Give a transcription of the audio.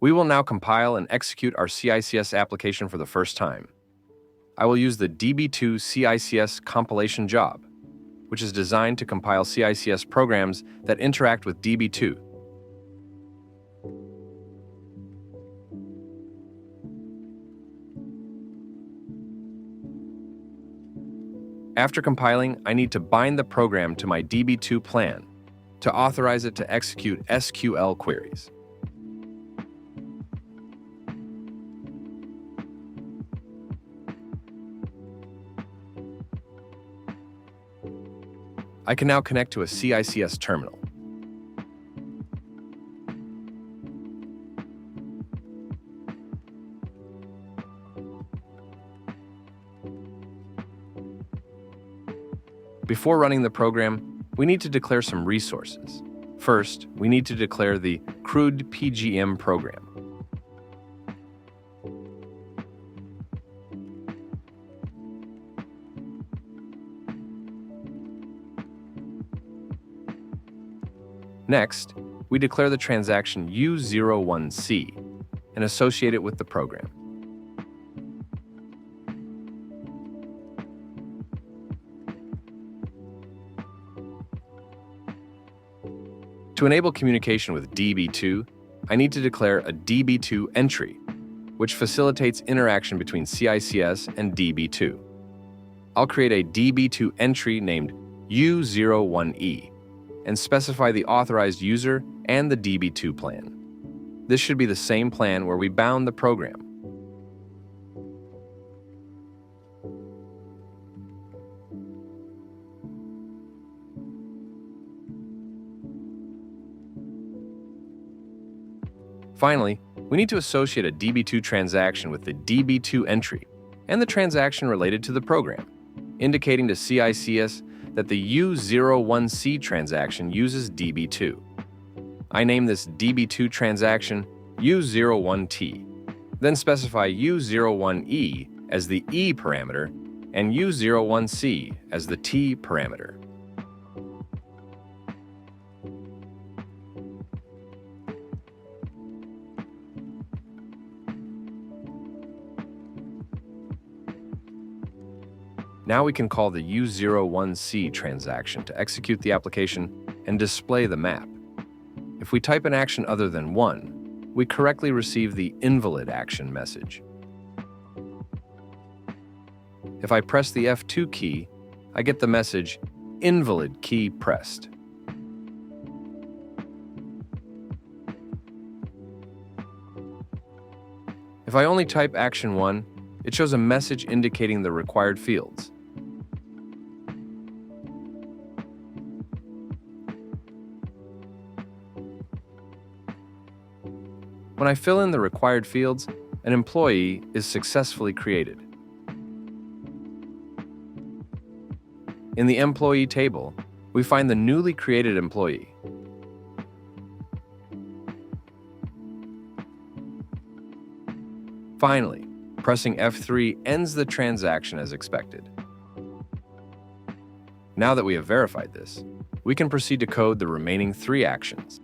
We will now compile and execute our CICS application for the first time. I will use the DB2 CICS compilation job, which is designed to compile CICS programs that interact with DB2. After compiling, I need to bind the program to my DB2 plan to authorize it to execute SQL queries. I can now connect to a CICS terminal. Before running the program, we need to declare some resources. First, we need to declare the CRUD PGM program. Next, we declare the transaction U01C and associate it with the program. To enable communication with DB2, I need to declare a DB2 entry, which facilitates interaction between CICS and DB2. I'll create a DB2 entry named U01E and specify the authorized user and the DB2 plan. This should be the same plan where we bound the program. Finally, we need to associate a DB2 transaction with the DB2 entry and the transaction related to the program, indicating to CICS that the U01C transaction uses DB2. I name this DB2 transaction U01T, then specify U01E as the E parameter and U01C as the T parameter. Now we can call the U01C transaction to execute the application and display the map. If we type an action other than 1, we correctly receive the invalid action message. If I press the F2 key, I get the message, invalid key pressed. If I only type action 1, it shows a message indicating the required fields. When I fill in the required fields, an employee is successfully created. In the employee table, we find the newly created employee. Finally, pressing F3 ends the transaction as expected. Now that we have verified this, we can proceed to code the remaining 3 actions.